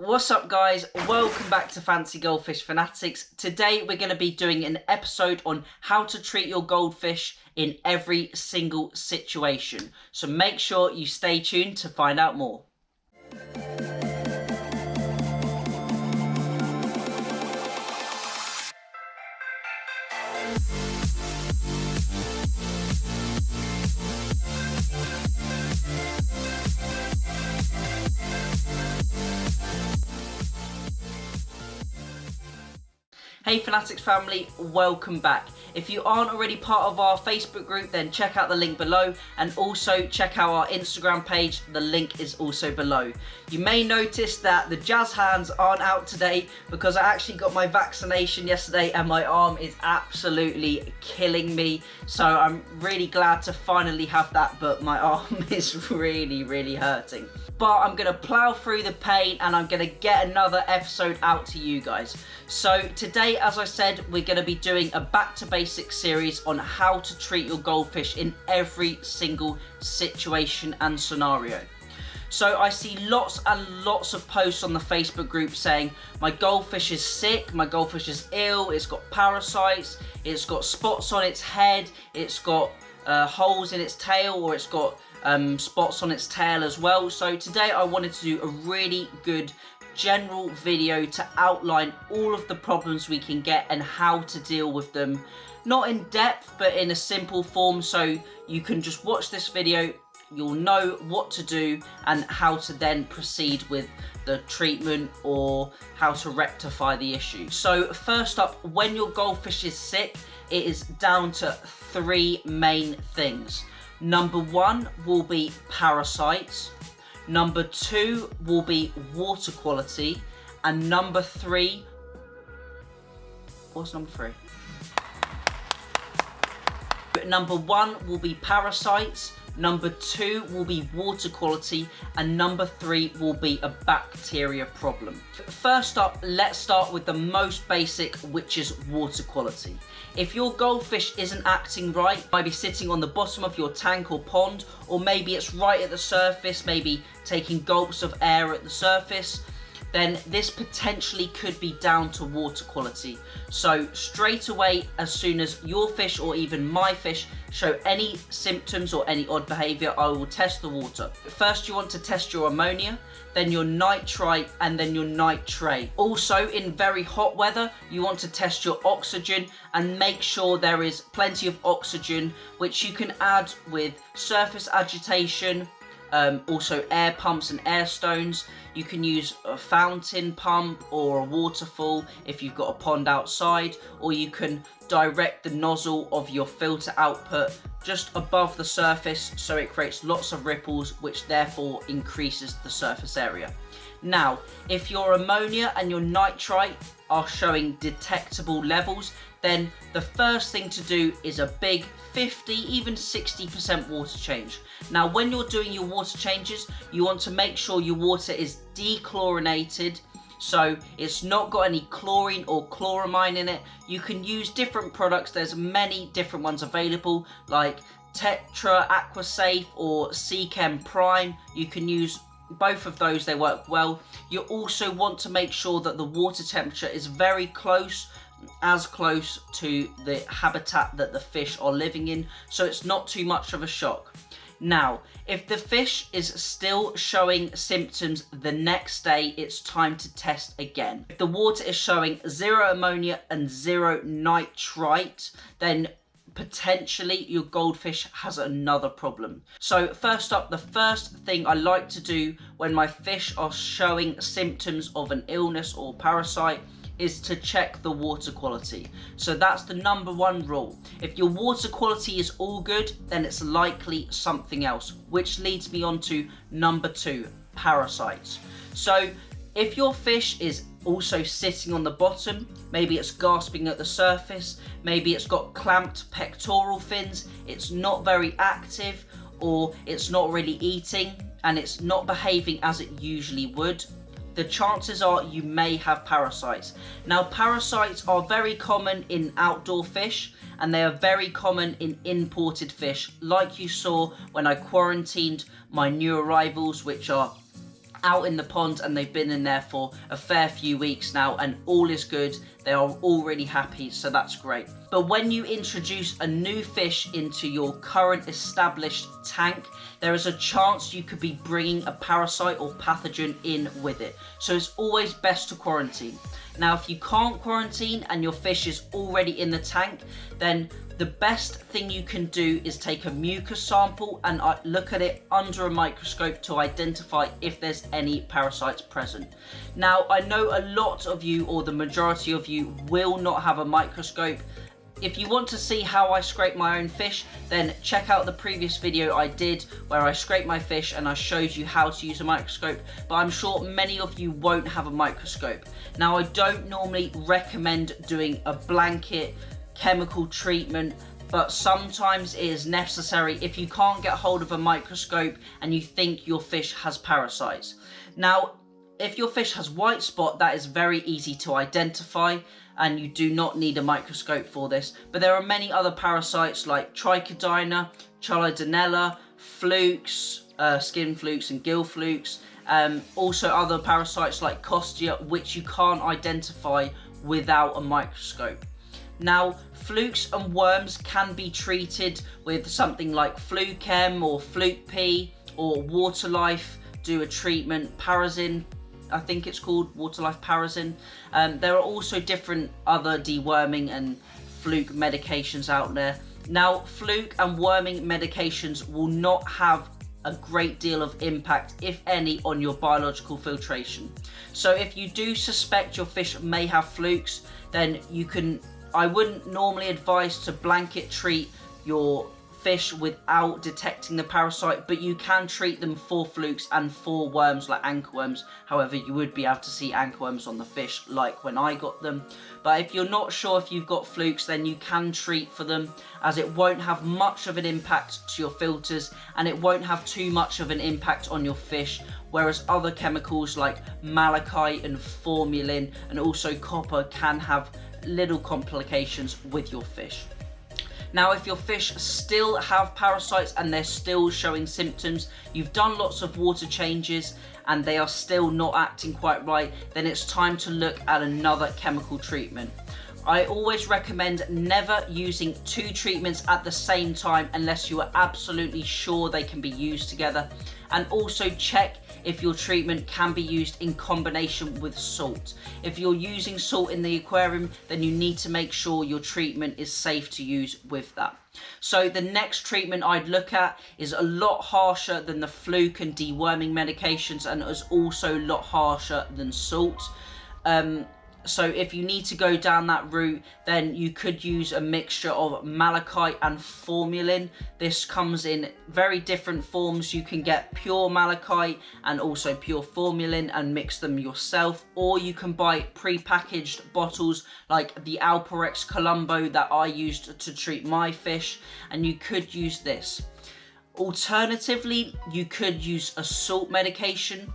What's up guys, welcome back to Fancy Goldfish Fanatics. Today we're going to be doing an episode on how to treat your goldfish in every single situation. So make sure you stay tuned to find out more. Hey Fanatics family, welcome back. If you aren't already part of our Facebook group, then check out the link below, and also check out our Instagram page, the link is also below. You may notice that the jazz hands aren't out today because I actually got my vaccination yesterday and my arm is absolutely killing me. So I'm really glad to finally have that, but my arm is really hurting. But I'm going to plow through the pain and I'm going to get another episode out to you guys. So today, as I said, we're going to be doing a back to basics series on how to treat your goldfish in every single situation and scenario. So I see lots and lots of posts on the Facebook group saying my goldfish is sick, my goldfish is ill, it's got parasites, it's got spots on its head, it's got holes in its tail, or it's got spots on its tail as well. So today I wanted to do a really good general video to outline all of the problems we can get and how to deal with them. Not in depth, but in a simple form, so you can just watch this video, you'll know what to do and how to then proceed with the treatment or how to rectify the issue. So first up, when your goldfish is sick, it is down to three main things. Number one will be parasites. Number two will be water quality. And number three, what's number three? Number one will be parasites. Number two will be water quality, and number three will be a bacteria problem. First up, let's start with the most basic, which is water quality. If your goldfish isn't acting right, it might be sitting on the bottom of your tank or pond, or maybe it's right at the surface, maybe taking gulps of air at the surface, then this potentially could be down to water quality. So straight away, as soon as your fish or even my fish show any symptoms or any odd behaviour, I will test the water. First you want to test your ammonia, then your nitrite, and then your nitrate. Also, in very hot weather, you want to test your oxygen and make sure there is plenty of oxygen, which you can add with surface agitation, also air pumps and air stones. You can use a fountain pump or a waterfall if you've got a pond outside, or you can direct the nozzle of your filter output just above the surface so it creates lots of ripples, which therefore increases the surface area. Now, if your ammonia and your nitrite are showing detectable levels, then the first thing to do is a big 50, even 60% water change. Now, when you're doing your water changes, you want to make sure your water is dechlorinated, so it's not got any chlorine or chloramine in it. You can use different products. There's many different ones available, like Tetra Aquasafe or Seachem Prime. You can use both of those, they work well. You also want to make sure that the water temperature is very close, as close to the habitat that the fish are living in, so it's not too much of a shock. Now, if the fish is still showing symptoms the next day, it's time to test again. If the water is showing 0 ammonia and 0 nitrite, then potentially your goldfish has another problem. So first up, the first thing I like to do when my fish are showing symptoms of an illness or parasite is to check the water quality. So that's the number one rule. If your water quality is all good, then it's likely something else, which leads me on to number two, parasites. So if your fish is also sitting on the bottom, maybe it's gasping at the surface, maybe it's got clamped pectoral fins, it's not very active, or it's not really eating and it's not behaving as it usually would, the chances are you may have parasites. Now, parasites are very common in outdoor fish, and they are very common in imported fish, like you saw when I quarantined my new arrivals, which are out in the pond and they've been in there for a fair few weeks now and all is good. They are all really happy, so that's great. But when you introduce a new fish into your current established tank, there is a chance you could be bringing a parasite or pathogen in with it. So it's always best to quarantine. Now, if you can't quarantine and your fish is already in the tank, then the best thing you can do is take a mucus sample and look at it under a microscope to identify if there's any parasites present. Now, I know a lot of you, or the majority of you, will not have a microscope. If you want to see how I scrape my own fish, then check out the previous video I did where I scraped my fish and I showed you how to use a microscope, but I'm sure many of you won't have a microscope. Now, I don't normally recommend doing a blanket chemical treatment, but sometimes it is necessary if you can't get hold of a microscope and you think your fish has parasites. Now, if your fish has white spot, that is very easy to identify and you do not need a microscope for this. But there are many other parasites like Trichodyna, Cholidinella, flukes, skin flukes and gill flukes. Also other parasites like Costia, which you can't identify without a microscope. Now, flukes and worms can be treated with something like Fluchem or Fluke P or Waterlife. Do a treatment, Parasin, I think it's called, Waterlife Parasin. There are also different other deworming and fluke medications out there. Now, fluke and worming medications will not have a great deal of impact, if any, on your biological filtration. So if you do suspect your fish may have flukes, then I wouldn't normally advise to blanket treat your fish without detecting the parasite, but you can treat them for flukes and for worms like anchorworms. However, you would be able to see anchorworms on the fish like when I got them. But if you're not sure if you've got flukes, then you can treat for them, as it won't have much of an impact to your filters and it won't have too much of an impact on your fish, whereas other chemicals like malachite and formalin and also copper can have little complications with your fish. Now, if your fish still have parasites and they're still showing symptoms, you've done lots of water changes and they are still not acting quite right, then it's time to look at another chemical treatment. I always recommend never using two treatments at the same time unless you are absolutely sure they can be used together. And also check if your treatment can be used in combination with salt. If you're using salt in the aquarium, then you need to make sure your treatment is safe to use with that. So the next treatment I'd look at is a lot harsher than the fluke and deworming medications, and is also a lot harsher than salt. So if you need to go down that route, then you could use a mixture of malachite and formalin. This comes in very different forms. You can get pure malachite and also pure formalin and mix them yourself, or you can buy pre-packaged bottles like the Alparex Colombo that I used to treat my fish, and you could use this. Alternatively, you could use a salt medication.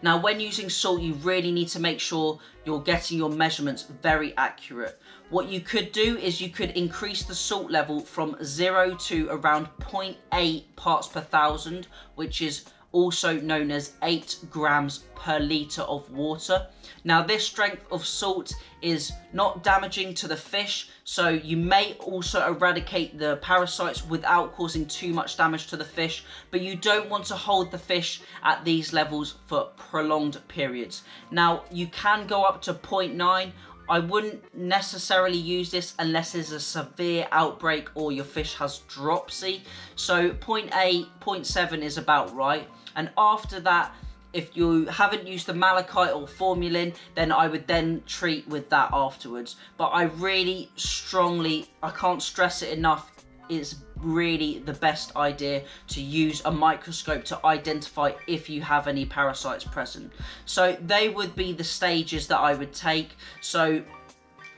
Now, when using salt, you really need to make sure you're getting your measurements very accurate. What you could do is you could increase the salt level from 0 to around 0.8 parts per thousand, which is also known as 8 grams per litre of water. Now, this strength of salt is not damaging to the fish, so you may also eradicate the parasites without causing too much damage to the fish, but you don't want to hold the fish at these levels for prolonged periods. Now, you can go up to 0.9. I wouldn't necessarily use this unless there's a severe outbreak or your fish has dropsy. So 0.8, 0.7 is about right. And after that, if you haven't used the malachite or formalin, then I would then treat with that afterwards. But I really strongly, I can't stress it enough, it's really the best idea to use a microscope to identify if you have any parasites present. So they would be the stages that I would take. So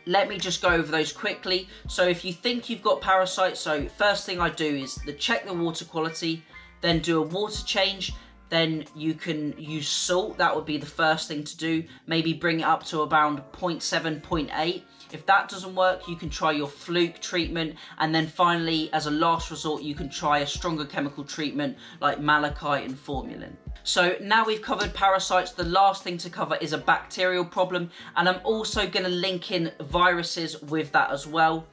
let me just go over those quickly. So if you think you've got parasites, so first thing I do is check the water quality, then do a water change, then you can use salt. That would be the first thing to do. Maybe bring it up to around 0.7, 0.8. If that doesn't work, you can try your fluke treatment, and then finally, as a last resort, you can try a stronger chemical treatment like malachite and formalin. So now we've covered parasites, the last thing to cover is a bacterial problem, and I'm also going to link in viruses with that as well.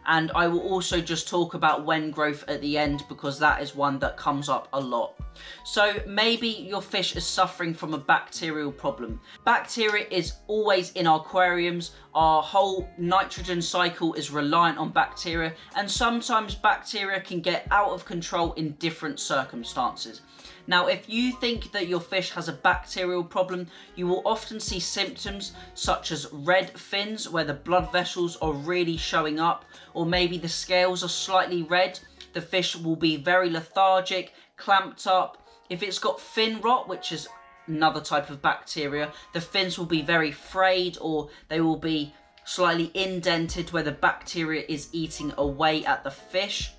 And I will also just talk about wen growth at the end, because that is one that comes up a lot. So maybe your fish is suffering from a bacterial problem. Bacteria is always in our aquariums. Our whole nitrogen cycle is reliant on bacteria, and sometimes bacteria can get out of control in different circumstances. Now, if you think that your fish has a bacterial problem, you will often see symptoms such as red fins, where the blood vessels are really showing up, or maybe the scales are slightly red. The fish will be very lethargic, clamped up. If it's got fin rot, which is another type of bacteria, the fins will be very frayed, or they will be slightly indented where the bacteria is eating away at the fish.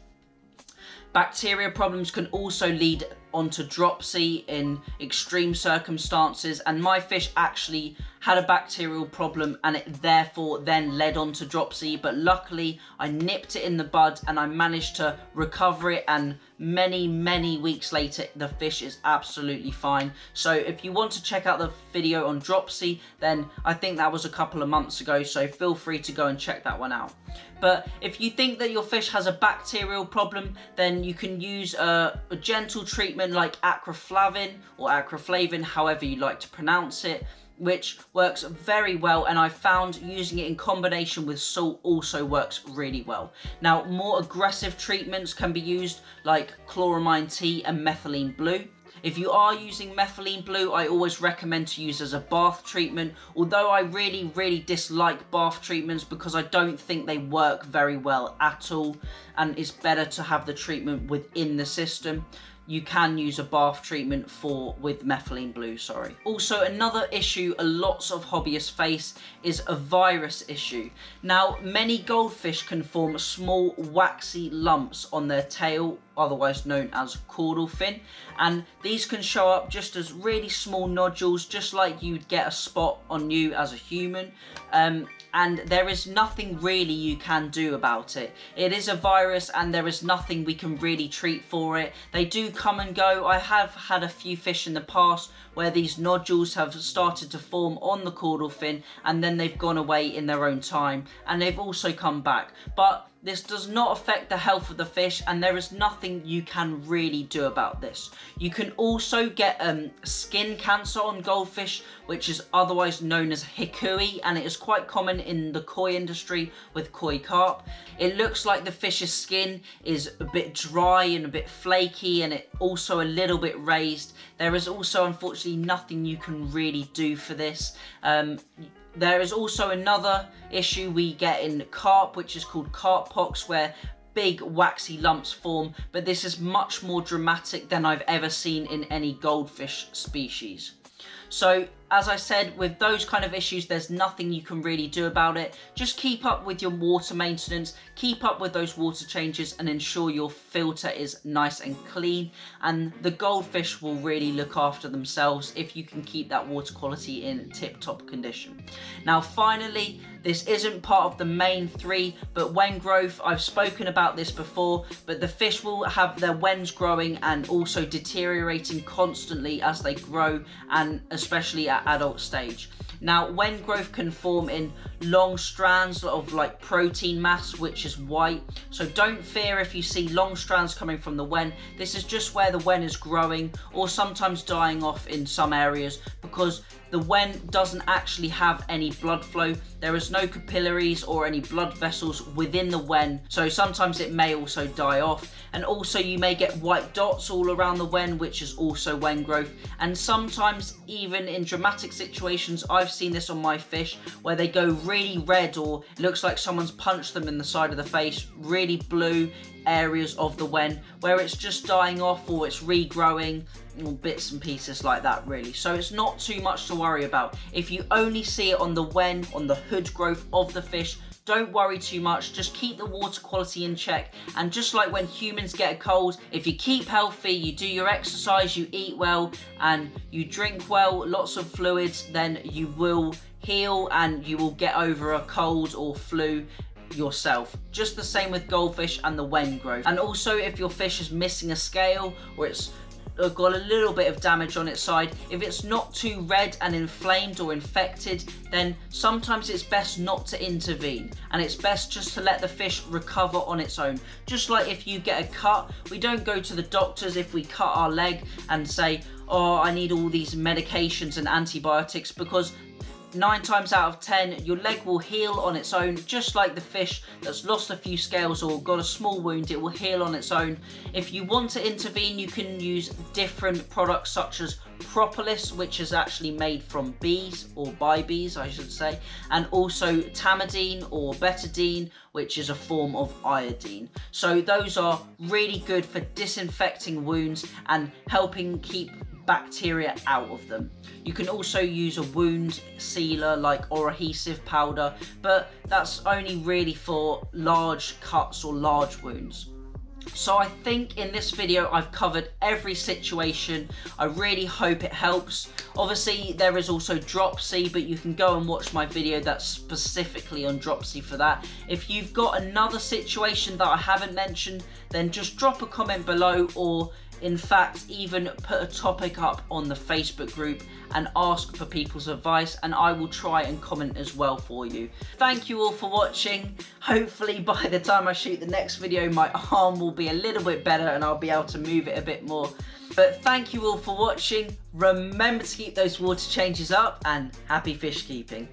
Bacteria problems can also lead onto dropsy in extreme circumstances, and my fish actually had a bacterial problem and it therefore then led on to dropsy, but luckily I nipped it in the bud and I managed to recover it, and many weeks later the fish is absolutely fine. So if you want to check out the video on dropsy, then I think that was a couple of months ago, so feel free to go and check that one out. But if you think that your fish has a bacterial problem, then you can use a gentle treatment like acroflavin or acroflavin, however you like to pronounce it, which works very well, and I found using it in combination with salt also works really well. Now, more aggressive treatments can be used like chloramine T and methylene blue. If you are using methylene blue, I always recommend to use as a bath treatment, although I really dislike bath treatments because I don't think they work very well at all, and it's better to have the treatment within the system. You can use a bath treatment with methylene blue, sorry. Also, another issue lots of hobbyists face is a virus issue. Now, many goldfish can form small waxy lumps on their tail, otherwise known as caudal fin, and these can show up just as really small nodules, just like you'd get a spot on you as a human. And there is nothing really you can do about it. It is a virus and there is nothing we can really treat for it. They do come and go. I have had a few fish in the past where these nodules have started to form on the caudal fin and then they've gone away in their own time, and they've also come back. But this does not affect the health of the fish, and there is nothing you can really do about this. You can also get skin cancer on goldfish, which is otherwise known as hikui, and it is quite common in the koi industry with koi carp. It looks like the fish's skin is a bit dry and a bit flaky, and it also a little bit raised. There is also unfortunately nothing you can really do for this. There is also another issue we get in carp, which is called Carp Pox, where big waxy lumps form, but this is much more dramatic than I've ever seen in any goldfish species. So, as I said, with those kind of issues, there's nothing you can really do about it. Just keep up with your water maintenance, keep up with those water changes, and ensure your filter is nice and clean. And the goldfish will really look after themselves if you can keep that water quality in tip-top condition. Now, finally, this isn't part of the main three, but wen growth, I've spoken about this before, but the fish will have their wens growing and also deteriorating constantly as they grow, and especially at adult stage. Now, wen growth can form in long strands of like protein mass, which is white. So don't fear if you see long strands coming from the wen. This is just where the wen is growing or sometimes dying off in some areas, because the wen doesn't actually have any blood flow. There is no capillaries or any blood vessels within the wen, so sometimes it may also die off. And also you may get white dots all around the wen, which is also wen growth. And sometimes even in dramatic situations, I've seen this on my fish, where they go really red, or it looks like someone's punched them in the side of the face, really blue areas of the wen, where it's just dying off or it's regrowing, or bits and pieces like that really. So it's not too much to worry about. If you only see it on the wen, on the hood growth of the fish, don't worry too much, just keep the water quality in check. And just like when humans get a cold, if you keep healthy, you do your exercise, you eat well, and you drink well, lots of fluids, then you will heal and you will get over a cold or flu yourself. Just the same with goldfish and the wen growth. And also, if your fish is missing a scale or it's got a little bit of damage on its side, if it's not too red and inflamed or infected, then sometimes it's best not to intervene, and it's best just to let the fish recover on its own. Just like if you get a cut, we don't go to the doctors if we cut our leg and say, oh, I need all these medications and antibiotics, because 9 times out of 10, your leg will heal on its own, just like the fish that's lost a few scales or got a small wound, it will heal on its own. If you want to intervene, you can use different products such as propolis, which is actually made from bees, or by bees I should say, and also tamidine or betadine, which is a form of iodine. So those are really good for disinfecting wounds and helping keep bacteria out of them. You can also use a wound sealer like or adhesive powder, but that's only really for large cuts or large wounds. So I think in this video I've covered every situation. I really hope it helps. Obviously there is also dropsy, but you can go and watch my video that's specifically on dropsy for that. If you've got another situation that I haven't mentioned, then just drop a comment below, or in fact even put a topic up on the Facebook group and ask for people's advice, and I will try and comment as well for you. Thank you all for watching. Hopefully by the time I shoot the next video my arm will be a little bit better and I'll be able to move it a bit more. But thank you all for watching. Remember to keep those water changes up, and happy fish keeping.